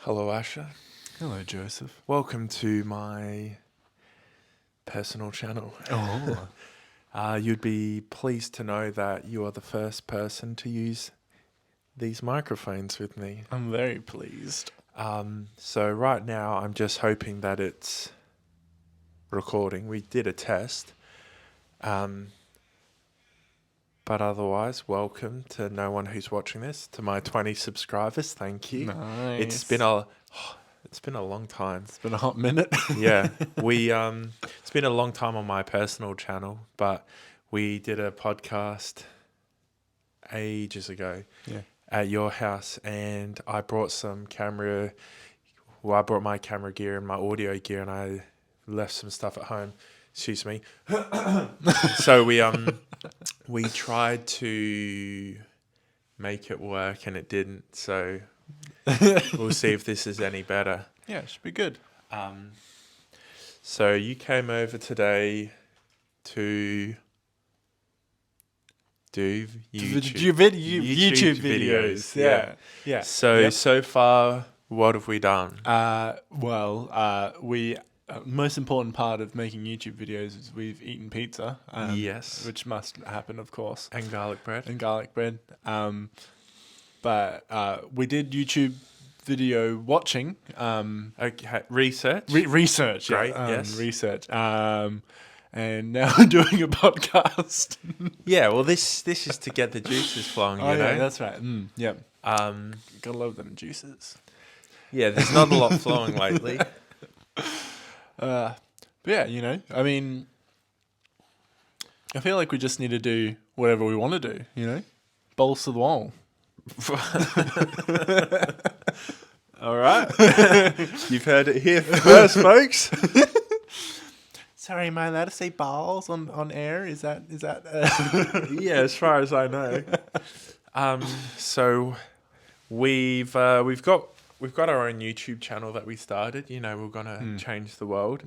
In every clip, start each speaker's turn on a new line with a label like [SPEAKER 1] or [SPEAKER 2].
[SPEAKER 1] Hello, Asher.
[SPEAKER 2] Hello, Joseph.
[SPEAKER 1] Welcome to my personal channel.
[SPEAKER 2] Oh.
[SPEAKER 1] You'd be pleased to know that you are the first person to use these microphones with me.
[SPEAKER 2] I'm very pleased.
[SPEAKER 1] So right now, I'm just hoping that it's recording. We did a test. But otherwise, welcome to no one who's watching this, to my 20 subscribers. Thank you.
[SPEAKER 2] Nice.
[SPEAKER 1] It's been a long time.
[SPEAKER 2] It's been a hot minute.
[SPEAKER 1] Yeah, it's been a long time on my personal channel, but we did a podcast ages ago at your house, and I brought I brought my camera gear and my audio gear, and I left some stuff at home. Excuse me. So we tried to make it work, and it didn't. So we'll see if this is any better.
[SPEAKER 2] Yeah, it should be good.
[SPEAKER 1] So you came over today to do YouTube
[SPEAKER 2] videos. Yeah.
[SPEAKER 1] So far, what have we done?
[SPEAKER 2] We most important part of making YouTube videos is we've eaten pizza.
[SPEAKER 1] Yes.
[SPEAKER 2] Which must happen, of course.
[SPEAKER 1] And garlic bread.
[SPEAKER 2] But we did YouTube video watching.
[SPEAKER 1] Okay, research.
[SPEAKER 2] Research.
[SPEAKER 1] Great,
[SPEAKER 2] Yeah,
[SPEAKER 1] yes.
[SPEAKER 2] Research. And now doing a podcast.
[SPEAKER 1] Yeah, well, this is to get the juices flowing, you know?
[SPEAKER 2] Yeah, that's right. Yeah. Gotta love them juices.
[SPEAKER 1] Yeah, there's not a lot flowing lately.
[SPEAKER 2] But yeah, I mean, I feel like we just need to do whatever we want to do, balls to the wall.
[SPEAKER 1] All right. You've heard it here first, folks.
[SPEAKER 2] Sorry, am I allowed to say balls on air? Is that?
[SPEAKER 1] Yeah, as far as I know. So we've got our own YouTube channel that we started. We're gonna change the world.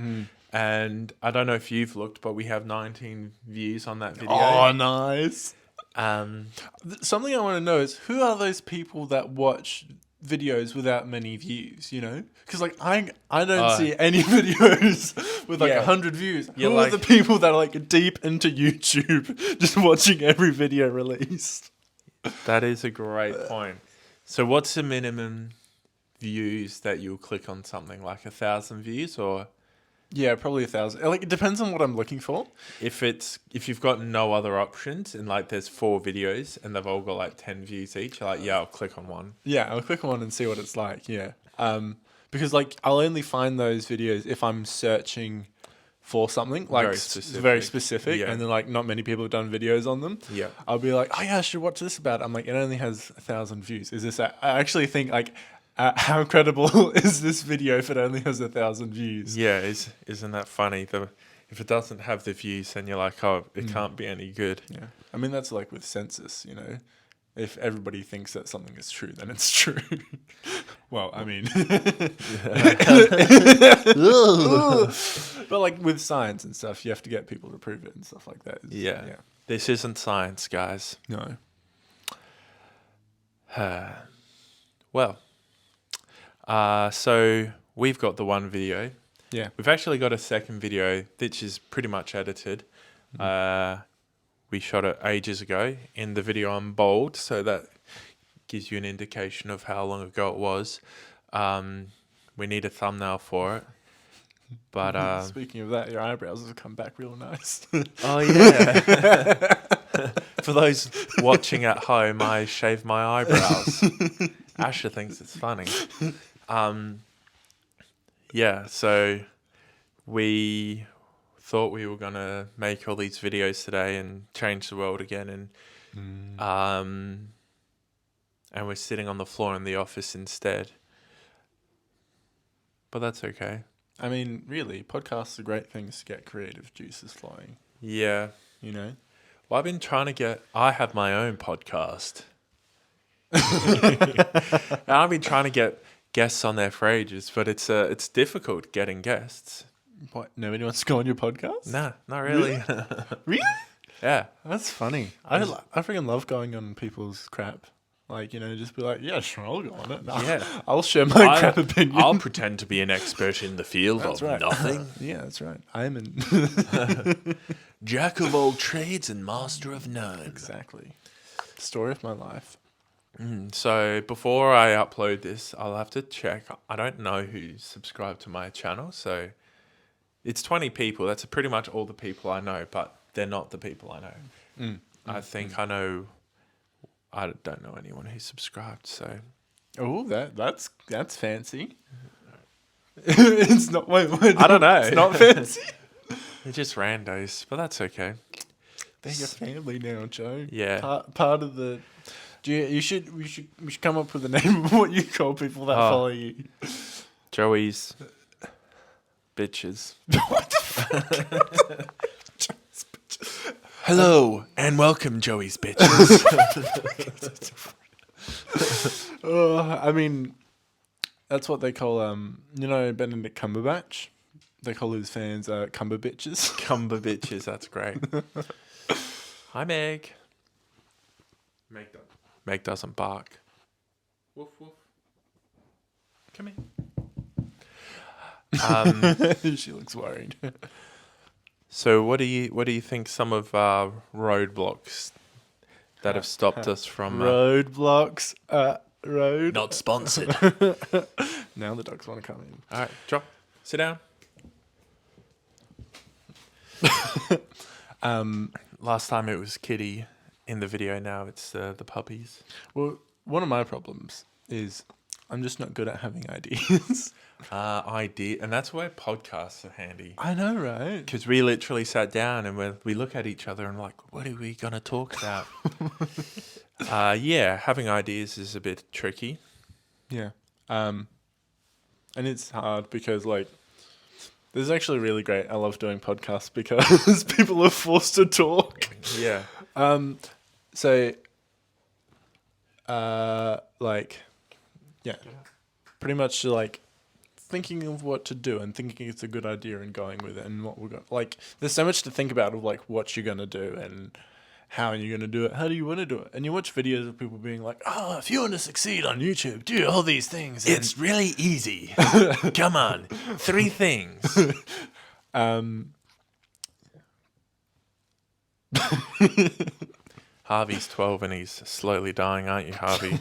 [SPEAKER 1] And I don't know if you've looked, but we have 19 views on that video.
[SPEAKER 2] Oh, nice.
[SPEAKER 1] Something
[SPEAKER 2] I want to know is, who are those people that watch videos without many views, Because I don't see any videos with 100 views. Who are the people that are deep into YouTube just watching every video released?
[SPEAKER 1] That is a great point. So what's the minimum views that you'll click on something, like 1,000 views, or?
[SPEAKER 2] Yeah, probably 1,000. It depends on what I'm looking for.
[SPEAKER 1] If you've got no other options and there's 4 videos and they've all got 10 views each, I'll click on one.
[SPEAKER 2] Yeah, I'll click on one and see what it's like. Yeah. Because I'll only find those videos if I'm searching for something very specific,
[SPEAKER 1] yeah.
[SPEAKER 2] And then not many people have done videos on them.
[SPEAKER 1] Yeah.
[SPEAKER 2] I'll be like, oh yeah, I should watch this about. I'm like, it only has 1,000 views. Is this? I actually think how credible is this video if it only has 1,000 views?
[SPEAKER 1] Yeah, isn't that funny? If it doesn't have the views, then you're like, oh, it can't be any good.
[SPEAKER 2] Yeah, I mean that's with census, If everybody thinks that something is true, then it's true. Well, I mean, but with science and stuff, you have to get people to prove it and stuff like that.
[SPEAKER 1] Yeah. This isn't science, guys.
[SPEAKER 2] No.
[SPEAKER 1] Well. So we've got the one video.
[SPEAKER 2] Yeah.
[SPEAKER 1] We've actually got a second video, which is pretty much edited. We shot it ages ago. In the video, I'm bold, so that gives you an indication of how long ago it was. We need a thumbnail for it. But
[SPEAKER 2] speaking of that, your eyebrows have come back real nice.
[SPEAKER 1] Oh yeah. For those watching at home, I shaved my eyebrows. Asher thinks it's funny. Yeah, so we thought we were going to make all these videos today and change the world again, and we're sitting on the floor in the office instead. But that's okay.
[SPEAKER 2] I mean, really, podcasts are great things to get creative juices flowing.
[SPEAKER 1] Yeah.
[SPEAKER 2] Well,
[SPEAKER 1] I've been trying to I have my own podcast. And I've been trying to get guests on there for ages, but it's difficult getting guests.
[SPEAKER 2] What? Nobody wants to go on your podcast?
[SPEAKER 1] Nah, not really.
[SPEAKER 2] Really?
[SPEAKER 1] Yeah.
[SPEAKER 2] That's funny. I freaking love going on people's crap. Like, just be like, yeah, sure, I'll go on it.
[SPEAKER 1] Yeah.
[SPEAKER 2] I'll share my crap opinion.
[SPEAKER 1] I'll pretend to be an expert in the field
[SPEAKER 2] That's
[SPEAKER 1] of
[SPEAKER 2] right.
[SPEAKER 1] nothing.
[SPEAKER 2] Yeah, that's right. I am an
[SPEAKER 1] Jack of all trades and master of none.
[SPEAKER 2] Exactly. Story of my life.
[SPEAKER 1] So before I upload this, I'll have to check. I don't know who's subscribed to my channel, so it's 20 people. That's pretty much all the people I know, but they're not the people I know. I think I know. I don't know anyone who's subscribed, so.
[SPEAKER 2] Oh, that's fancy. It's not. Wait,
[SPEAKER 1] I don't know.
[SPEAKER 2] It's not fancy.
[SPEAKER 1] They're just randos, but that's okay.
[SPEAKER 2] They're your family now, Joe.
[SPEAKER 1] Yeah.
[SPEAKER 2] Part of the. We should come up with a name of what you call people that follow you.
[SPEAKER 1] Joey's bitches.
[SPEAKER 2] What the fuck?
[SPEAKER 1] Hello and welcome, Joey's bitches.
[SPEAKER 2] I mean, that's what they call Benedict Cumberbatch. They call his fans Cumber bitches.
[SPEAKER 1] Cumber bitches. That's great. Hi, Meg. Meg doesn't bark. Woof woof. Come here.
[SPEAKER 2] She looks worried.
[SPEAKER 1] So what do you think some of roadblocks that have stopped us from
[SPEAKER 2] roadblocks? Road.
[SPEAKER 1] Not sponsored.
[SPEAKER 2] Now the dogs want to come in.
[SPEAKER 1] All right, drop. Sit down. Last time it was Kitty in the video. Now it's the puppies.
[SPEAKER 2] Well, one of my problems is I'm just not good at having ideas.
[SPEAKER 1] And that's where podcasts are handy.
[SPEAKER 2] I know, right?
[SPEAKER 1] Because we literally sat down and we look at each other and like, what are we going to talk about? Having ideas is a bit tricky.
[SPEAKER 2] Yeah. And it's hard because like, this is actually really great. I love doing podcasts because people are forced to talk.
[SPEAKER 1] Yeah.
[SPEAKER 2] Pretty much like thinking of what to do and thinking it's a good idea and going with it and what we're going like there's so much to think about of like what you're gonna do and how you're gonna do it. How do you want to do it? And you watch videos of people being like, oh, if you want to succeed on YouTube, do all these things.
[SPEAKER 1] It's really easy. Come on. 3 things. Harvey's 12 and he's slowly dying, aren't you, Harvey?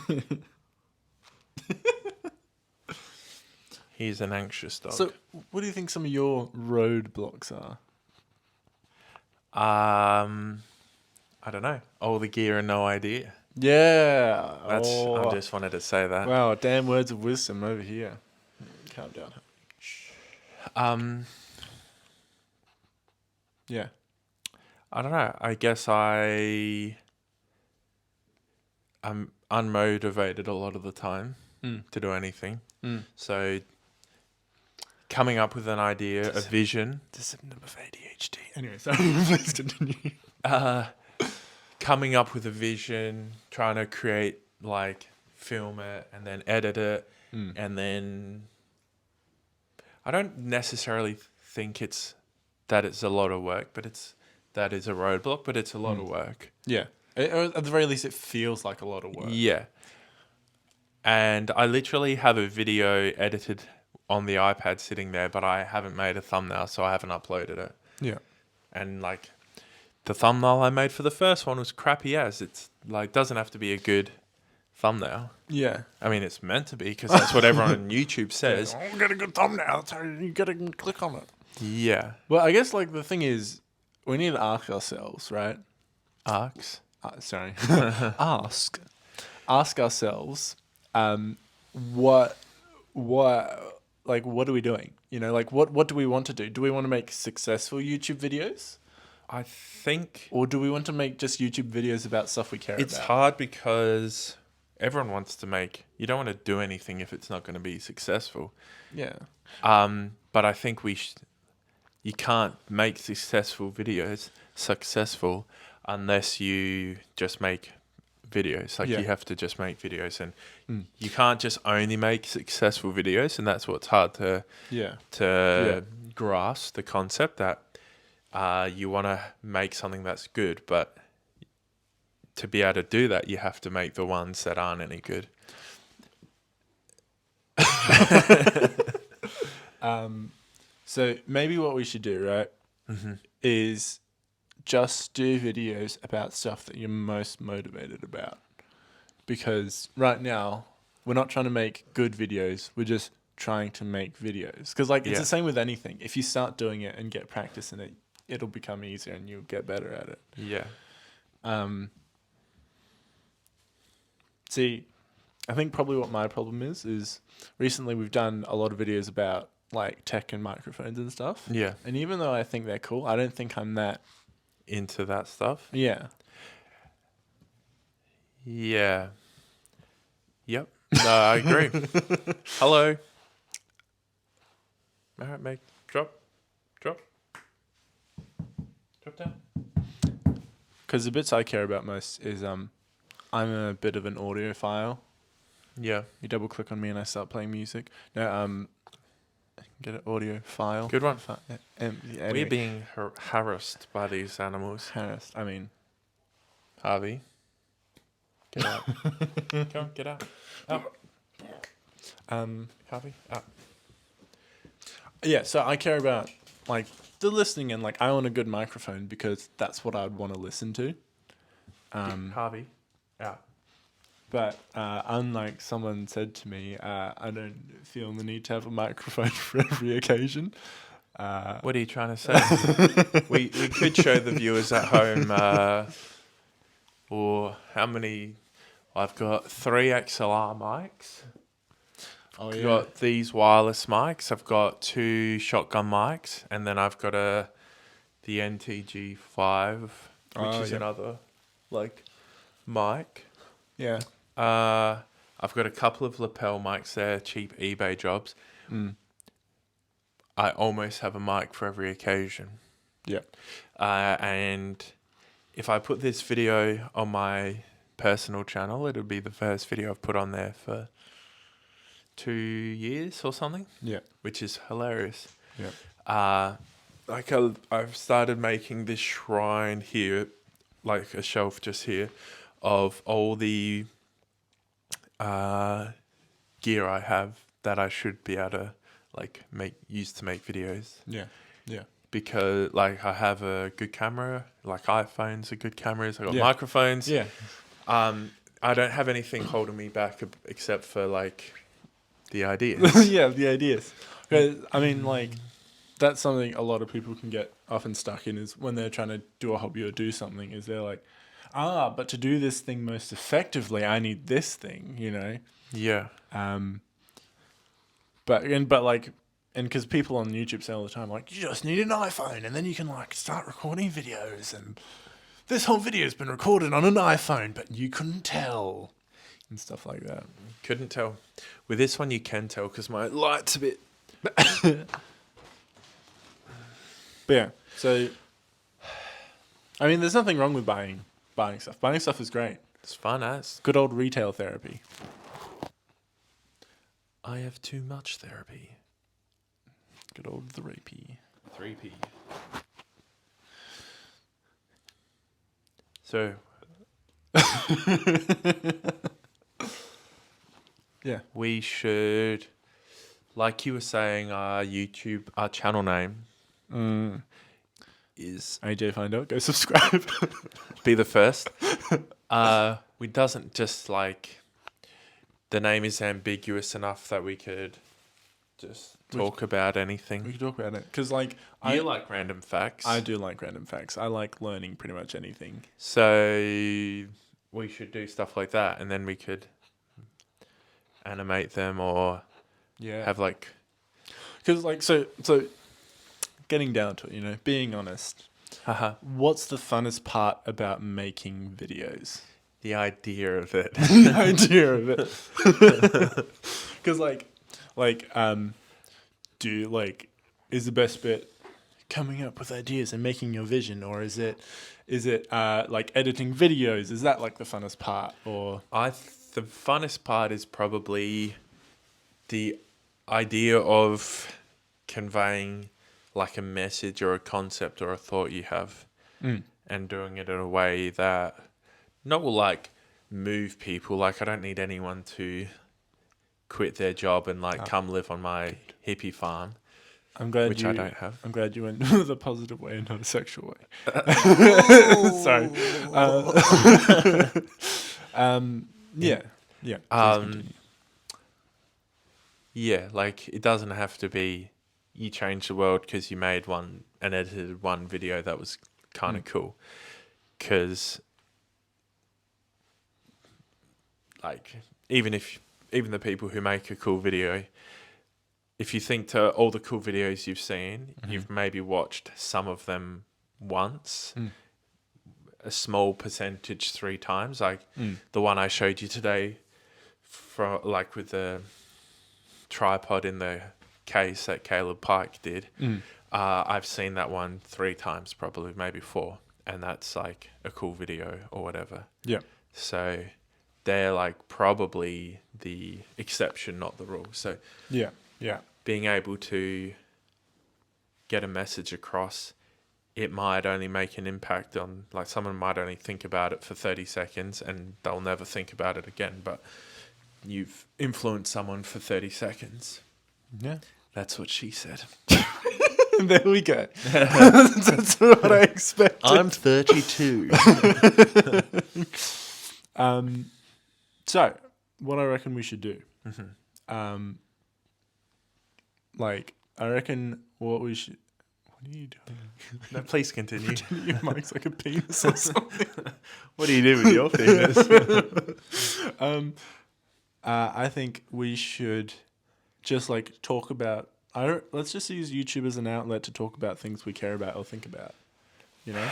[SPEAKER 1] He's an anxious dog.
[SPEAKER 2] So, what do you think some of your roadblocks are?
[SPEAKER 1] I don't know. All the gear and no idea.
[SPEAKER 2] Yeah.
[SPEAKER 1] I just wanted to say that.
[SPEAKER 2] Wow, damn words of wisdom over here. Calm down. Yeah.
[SPEAKER 1] I don't know. I guess I'm unmotivated a lot of the time to do anything. So coming up with an idea, a vision.
[SPEAKER 2] The symptom of ADHD. Anyway, sorry, please continue.
[SPEAKER 1] Coming up with a vision, trying to create, like, film it and then edit it. And then I don't necessarily think it's a lot of work, but that is a roadblock, but it's a lot of work.
[SPEAKER 2] Yeah. At the very least, it feels like a lot of work.
[SPEAKER 1] Yeah. And I literally have a video edited on the iPad sitting there, but I haven't made a thumbnail, so I haven't uploaded it.
[SPEAKER 2] Yeah.
[SPEAKER 1] And like the thumbnail I made for the first one was crappy as. It's like doesn't have to be a good thumbnail.
[SPEAKER 2] Yeah.
[SPEAKER 1] I mean, it's meant to be because that's what everyone on YouTube says.
[SPEAKER 2] Oh, get a good thumbnail. So you gotta click on it.
[SPEAKER 1] Yeah.
[SPEAKER 2] Well, I guess like the thing is, we need to ask ourselves, right?
[SPEAKER 1] Ask
[SPEAKER 2] ourselves. What are we doing? You know, like what do we want to do? Do we want to make successful YouTube videos?
[SPEAKER 1] I think...
[SPEAKER 2] Or do we want to make just YouTube videos about stuff we care about?
[SPEAKER 1] It's hard because everyone wants to make... You don't want to do anything if it's not going to be successful.
[SPEAKER 2] Yeah.
[SPEAKER 1] But I think you can't make successful videos successful unless you just make videos. Like you have to just make videos, and you can't just only make successful videos, and that's what's hard to grasp the concept that you want to make something that's good, but to be able to do that, you have to make the ones that aren't any good.
[SPEAKER 2] So maybe what we should do, right, is just do videos about stuff that you're most motivated about. Because right now, we're not trying to make good videos. We're just trying to make videos. Because it's the same with anything. If you start doing it and get practice in it, it'll become easier and you'll get better at it.
[SPEAKER 1] Yeah.
[SPEAKER 2] See, I think probably what my problem is recently we've done a lot of videos about like tech and microphones and stuff.
[SPEAKER 1] Yeah.
[SPEAKER 2] And even though I think they're cool, I don't think I'm that
[SPEAKER 1] into that stuff.
[SPEAKER 2] Yeah.
[SPEAKER 1] Yeah. Yep. No, I agree. Hello. All right, mate. Drop down.
[SPEAKER 2] Because the bits I care about most is I'm a bit of an audiophile.
[SPEAKER 1] Yeah.
[SPEAKER 2] You double click on me and I start playing music. No, get an audio file.
[SPEAKER 1] Good one.
[SPEAKER 2] Anyway.
[SPEAKER 1] We're being harassed by these animals.
[SPEAKER 2] Harassed. I mean,
[SPEAKER 1] Harvey, get out. Come on, get out. Up. Harvey, up.
[SPEAKER 2] Yeah, so I care about like the listening and like I want a good microphone because that's what I'd want to listen to.
[SPEAKER 1] Harvey, out.
[SPEAKER 2] But unlike someone said to me, I don't feel the need to have a microphone for every occasion.
[SPEAKER 1] What are you trying to say? we could show the viewers at home or how many. I've got 3 XLR mics.
[SPEAKER 2] Oh,
[SPEAKER 1] I've got these wireless mics. I've got 2 shotgun mics, and then I've got the NTG5, which is another like mic.
[SPEAKER 2] Yeah.
[SPEAKER 1] I've got a couple of lapel mics there, cheap eBay jobs. I almost have a mic for every occasion.
[SPEAKER 2] Yeah.
[SPEAKER 1] And if I put this video on my personal channel, it'll be the first video I've put on there for 2 years or something.
[SPEAKER 2] Yeah.
[SPEAKER 1] Which is hilarious.
[SPEAKER 2] Yeah.
[SPEAKER 1] I've started making this shrine here, like a shelf just here, of all the gear I have that I should be able to use to make videos.
[SPEAKER 2] Yeah. Yeah.
[SPEAKER 1] Because I have a good camera, like iPhones are good cameras. I got microphones.
[SPEAKER 2] Yeah.
[SPEAKER 1] I don't have anything holding me back except for the ideas.
[SPEAKER 2] Yeah, the ideas. I mean, that's something a lot of people can get often stuck in is when they're trying to do a hobby or do something. Is they're like, but to do this thing most effectively, I need this thing, you know.
[SPEAKER 1] Yeah.
[SPEAKER 2] But because people on YouTube say all the time, you just need an iPhone and then you can start recording videos and this whole video's been recorded on an iPhone, but you couldn't tell and stuff like that.
[SPEAKER 1] Couldn't tell. With this one, you can tell because my light's a bit.
[SPEAKER 2] But yeah, so I mean, there's nothing wrong with buying stuff. Buying stuff is great.
[SPEAKER 1] It's fun as.
[SPEAKER 2] Good old retail therapy.
[SPEAKER 1] I have too much therapy.
[SPEAKER 2] Good old 3P.
[SPEAKER 1] 3P. So.
[SPEAKER 2] Yeah.
[SPEAKER 1] We should, like you were saying, our channel name is...
[SPEAKER 2] AJ find out, go subscribe.
[SPEAKER 1] Be the first. We doesn't just the name is ambiguous enough that we could just talk about anything.
[SPEAKER 2] We could talk about it. Because
[SPEAKER 1] you like random facts.
[SPEAKER 2] I do like random facts. I like learning pretty much anything.
[SPEAKER 1] So we should do stuff like that and then we could animate them or have
[SPEAKER 2] because so getting down to it, being honest, what's the funnest part about making videos?
[SPEAKER 1] The idea of it.
[SPEAKER 2] The idea of it. Because is the best bit coming up with ideas and making your vision, or is it editing videos? Is that the funnest part? Or
[SPEAKER 1] the funnest part is probably the idea of conveying a message or a concept or a thought you have and doing it in a way that not will like move people. Like I don't need anyone to quit their job and like come live on my hippie farm.
[SPEAKER 2] I'm glad
[SPEAKER 1] which I don't have.
[SPEAKER 2] I'm glad you went with a positive way and not a sexual way. Sorry. Yeah.
[SPEAKER 1] Yeah, like it doesn't have to be you change the world because you made and edited one video that was kind of cool. Because like even the people who make a cool video, if you think to all the cool videos you've seen, you've maybe watched some of them once, a small percentage 3 times. Like the one I showed you today, like with the tripod in the case that Caleb Pike did. I've seen that one 3 times, probably maybe 4, and that's like a cool video or whatever.
[SPEAKER 2] Yeah.
[SPEAKER 1] So they're like probably the exception, not the rule. So
[SPEAKER 2] yeah.
[SPEAKER 1] Being able to get a message across, it might only make an impact on, like someone might only think about it for 30 seconds and they'll never think about it again. But you've influenced someone for 30 seconds.
[SPEAKER 2] Yeah.
[SPEAKER 1] That's what she said.
[SPEAKER 2] There we go. That's what I expected.
[SPEAKER 1] I'm 32.
[SPEAKER 2] So, what I reckon we should do. Like, I reckon what we should... What are you doing?
[SPEAKER 1] No, please continue.
[SPEAKER 2] Your mic's like a penis or something.
[SPEAKER 1] What do you do with your penis?
[SPEAKER 2] I think we should just like talk about... let's just use YouTube as an outlet to talk about things we care about or think about. You know?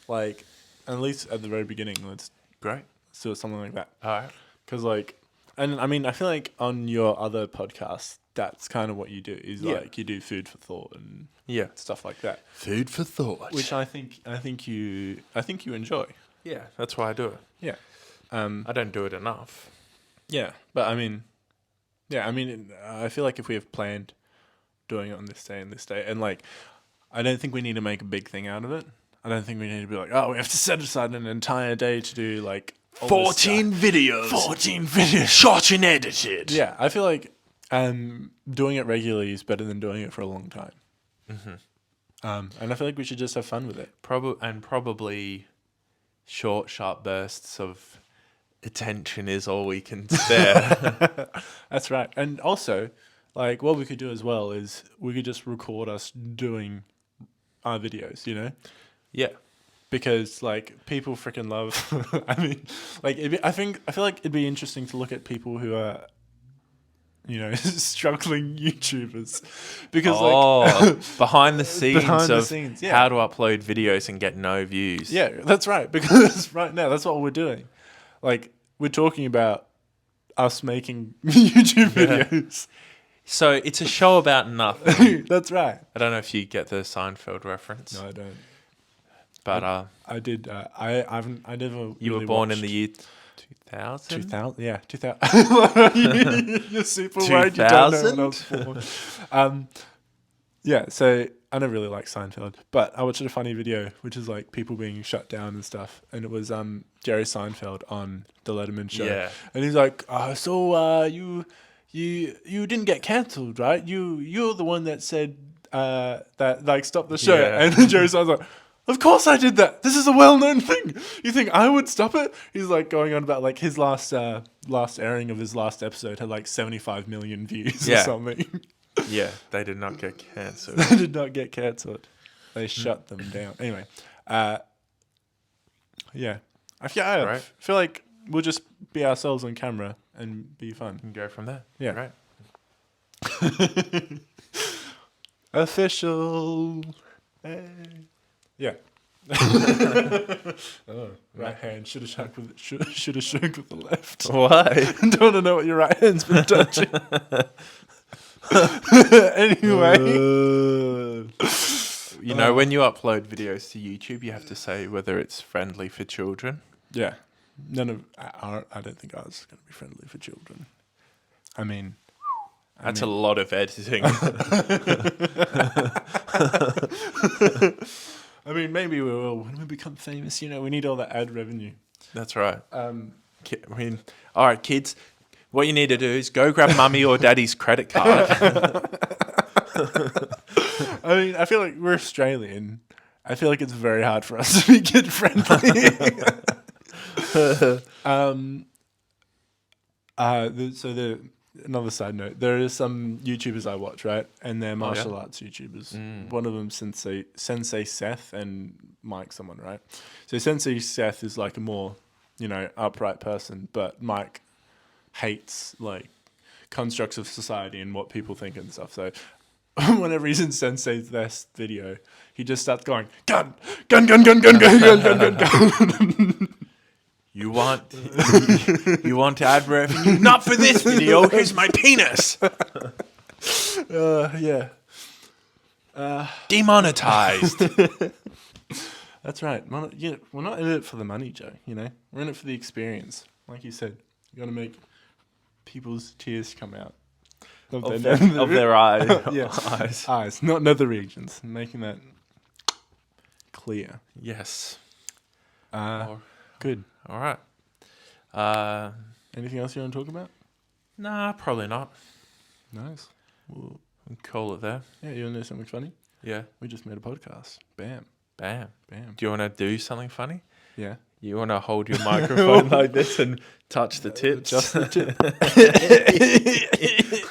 [SPEAKER 2] Like, at least at the very beginning, let's do something like that.
[SPEAKER 1] All right.
[SPEAKER 2] Because like... And I mean, I feel like on your other podcasts, that's kind of what you do. Is like you do food for thought and stuff like that.
[SPEAKER 1] Food for thought,
[SPEAKER 2] which I think you enjoy.
[SPEAKER 1] Yeah, that's why I do it.
[SPEAKER 2] Yeah,
[SPEAKER 1] I don't do it enough.
[SPEAKER 2] Yeah, but I mean, I feel like if we have planned doing it on this day and this day, and like, I don't think we need to make a big thing out of it. I don't think we need to be like, oh, we have to set aside an entire day to do like
[SPEAKER 1] 14 videos.
[SPEAKER 2] 14 videos.
[SPEAKER 1] Shot and edited.
[SPEAKER 2] Yeah, I feel like doing it regularly is better than doing it for a long time. And I feel like we should just have fun with it.
[SPEAKER 1] Probably short, sharp bursts of attention is all we can spare.
[SPEAKER 2] That's right. And also, like, what we could do as well is we could just record us doing our videos, you know?
[SPEAKER 1] Yeah.
[SPEAKER 2] Because like people freaking love. I mean, like I feel like it'd be interesting to look at people who are, you know, struggling YouTubers, because like
[SPEAKER 1] behind the scenes how to upload videos and get no views.
[SPEAKER 2] Yeah, that's right. Because right now that's what we're doing. Like we're talking about us making YouTube videos.
[SPEAKER 1] So it's a show about nothing.
[SPEAKER 2] That's right.
[SPEAKER 1] I don't know if you get the Seinfeld reference.
[SPEAKER 2] No, I don't.
[SPEAKER 1] But
[SPEAKER 2] I did. I never.
[SPEAKER 1] You were born in the year 2000.
[SPEAKER 2] 2000, yeah, 2000. You're super worried you don't know when I was born. Yeah, so I don't really like Seinfeld, but I watched a funny video, which is like people being shut down and stuff, and it was Jerry Seinfeld on the Letterman show, and he's like, so you didn't get cancelled, right? You're the one that said that like stop the show, and Jerry Seinfeld's like, of course I did that. This is a well-known thing. You think I would stop it? He's like going on about like his last airing of his last episode had like 75 million views or something.
[SPEAKER 1] Yeah, they did not get cancelled.
[SPEAKER 2] They did not get cancelled. They shut them down. Anyway, yeah. I feel like we'll just be ourselves on camera and be fun.
[SPEAKER 1] And go from there.
[SPEAKER 2] Yeah.
[SPEAKER 1] Right.
[SPEAKER 2] Official. Hey. Yeah. Right hand should have shook with the left.
[SPEAKER 1] Why?
[SPEAKER 2] I don't want to know what your right hand's been touching. Anyway,
[SPEAKER 1] you know, when you upload videos to YouTube, you have to say whether it's friendly for children.
[SPEAKER 2] Yeah, I don't think ours is going to be friendly for children. I mean,
[SPEAKER 1] that's a lot of editing.
[SPEAKER 2] I mean, maybe we will when we become famous. You know, we need all that ad revenue.
[SPEAKER 1] That's right. I mean, all right, kids, what you need to do is go grab mummy or daddy's credit card.
[SPEAKER 2] I mean, I feel like we're Australian. I feel like it's very hard for us to be kid friendly. Another side note, there are some YouTubers I watch, right? And they're martial arts YouTubers. One of them, Sensei Seth, and Mike someone, right? So Sensei Seth is like a more, upright person, but Mike hates like constructs of society and what people think and stuff. So whenever he's in Sensei Seth's video, he just starts going, gun, gun, gun, gun, gun, gun, gun, gun, gun, gun.
[SPEAKER 1] You want to add revenue? Not for this video. Here's my penis.
[SPEAKER 2] Yeah.
[SPEAKER 1] Demonetized.
[SPEAKER 2] That's right. We're not in it for the money, Joe. We're in it for the experience. Like you said, you got to make people's tears come out
[SPEAKER 1] of their
[SPEAKER 2] eyes. Eyes, not nether regions. Making that clear.
[SPEAKER 1] Yes.
[SPEAKER 2] Good.
[SPEAKER 1] All right.
[SPEAKER 2] Anything else you want to talk about?
[SPEAKER 1] Nah, probably not.
[SPEAKER 2] Nice.
[SPEAKER 1] We'll call it there.
[SPEAKER 2] Yeah, you want to know something funny?
[SPEAKER 1] Yeah.
[SPEAKER 2] We just made a podcast. Bam.
[SPEAKER 1] Bam.
[SPEAKER 2] Bam.
[SPEAKER 1] Do you want to do something funny?
[SPEAKER 2] Yeah.
[SPEAKER 1] You want to hold your microphone like this and touch the tips?
[SPEAKER 2] Just the tip.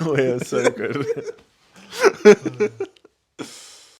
[SPEAKER 1] We are so good.